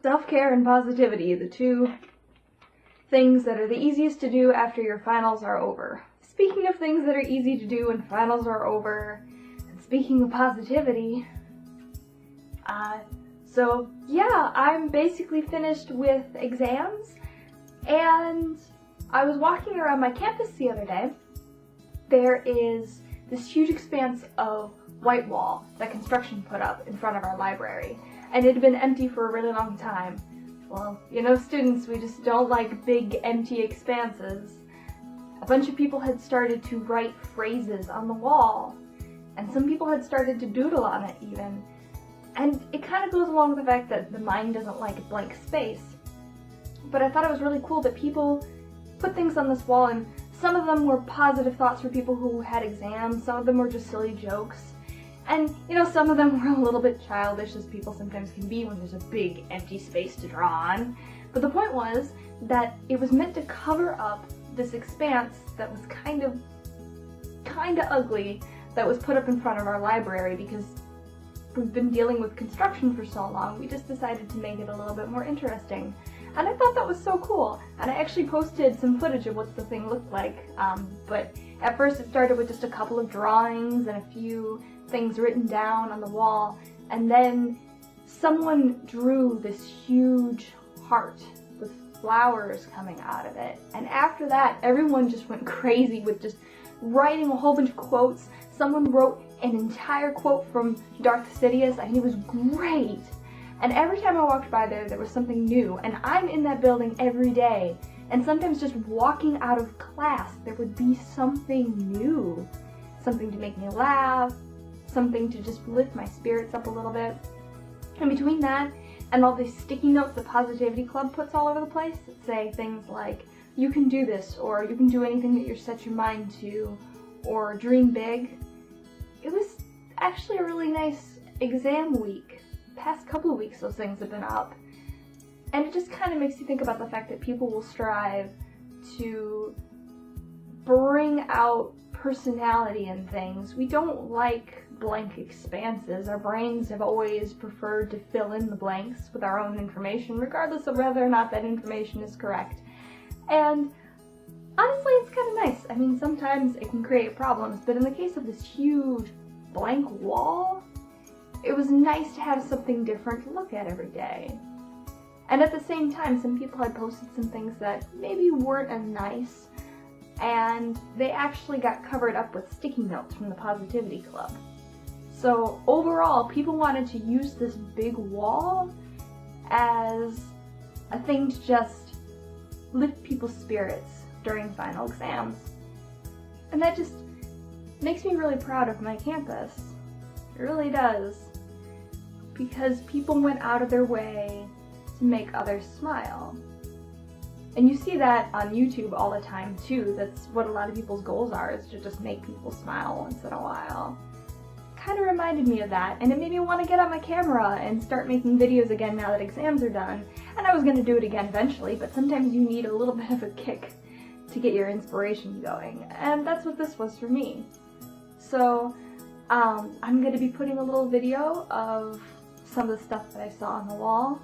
Self-care and positivity, the two things that are the easiest to do after your finals are over. Speaking of things that are easy to do when finals are over, and speaking of positivity, so yeah, I'm basically finished with exams, and I was walking around my campus the other day. There is this huge expanse of white wall that construction put up in front of our library, and it had been empty for a really long time. Well, you know, students, we just don't like big empty expanses. A bunch of people had started to write phrases on the wall, and some people had started to doodle on it even. And it kind of goes along with the fact that the mind doesn't like a blank space. But I thought it was really cool that people put things on this wall, and some of them were positive thoughts for people who had exams, some of them were just silly jokes. And, you know, some of them were a little bit childish, as people sometimes can be when there's a big empty space to draw on. But the point was that it was meant to cover up this expanse that was kind of ugly that was put up in front of our library, because we've been dealing with construction for so long, we just decided to make it a little bit more interesting. And I thought that was so cool, and I actually posted some footage of what the thing looked like, but at first it started with just a couple of drawings and a few things written down on the wall, and then someone drew this huge heart with flowers coming out of it, and after that everyone just went crazy with just writing a whole bunch of quotes. Someone wrote an entire quote from Darth Sidious, and it was great. And every time I walked by there was something new, and I'm in that building every day, and sometimes just walking out of class there would be something new, something to make me laugh, something to just lift my spirits up a little bit. And between that and all these sticky notes the Positivity Club puts all over the place that say things like, you can do this, or you can do anything that you set your mind to, or dream big, it was actually a really nice exam week. The past couple of weeks those things have been up. And it just kind of makes you think about the fact that people will strive to bring out personality in things. We don't like blank expanses. Our brains have always preferred to fill in the blanks with our own information, regardless of whether or not that information is correct. And honestly, it's kind of nice. I mean, sometimes it can create problems, but in the case of this huge blank wall, it was nice to have something different to look at every day. And at the same time, some people had posted some things that maybe weren't as nice, and they actually got covered up with sticky notes from the Positivity Club. So overall, people wanted to use this big wall as a thing to just lift people's spirits during final exams. And that just makes me really proud of my campus. It really does. Because people went out of their way to make others smile. And you see that on YouTube all the time too. That's what a lot of people's goals are, is to just make people smile once in a while. Kind of reminded me of that, and it made me want to get out my camera and start making videos again now that exams are done. And I was going to do it again eventually, but sometimes you need a little bit of a kick to get your inspiration going, and that's what this was for me. So I'm going to be putting a little video of some of the stuff that I saw on the wall,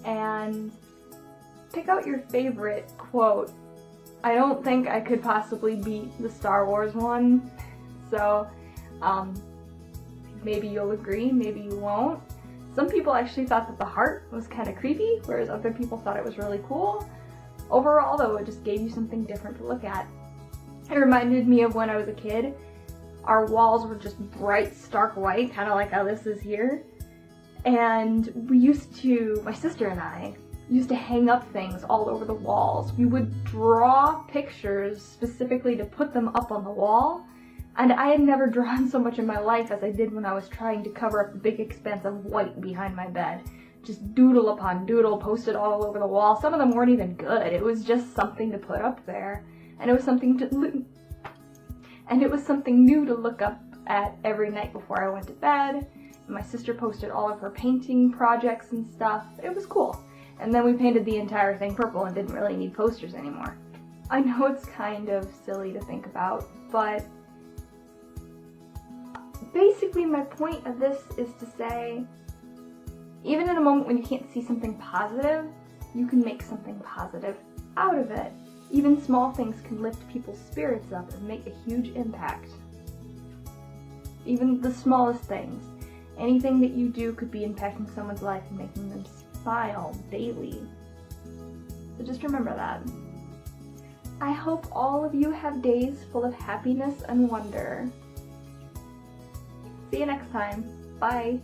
and pick out your favorite quote. I don't think I could possibly beat the Star Wars one, so maybe you'll agree, maybe you won't. Some people actually thought that the heart was kind of creepy, whereas other people thought it was really cool. Overall, though, it just gave you something different to look at. It reminded me of when I was a kid. Our walls were just bright, stark white, kind of like how this is here. And we used to, my sister and I, used to hang up things all over the walls. We would draw pictures specifically to put them up on the wall. And I had never drawn so much in my life as I did when I was trying to cover up the big expanse of white behind my bed. Just doodle upon doodle, posted all over the wall. Some of them weren't even good. It was just something to put up there. And it was something new to look up at every night before I went to bed. And my sister posted all of her painting projects and stuff. It was cool. And then we painted the entire thing purple and didn't really need posters anymore. I know it's kind of silly to think about, but basically my point of this is to say, Even in a moment when you can't see something positive, you can make something positive out of it. Even small things can lift people's spirits up and make a huge impact. Even the smallest things. Anything that you do could be impacting someone's life and making them smile daily. So just remember that. I hope all of you have days full of happiness and wonder. See you next time. Bye.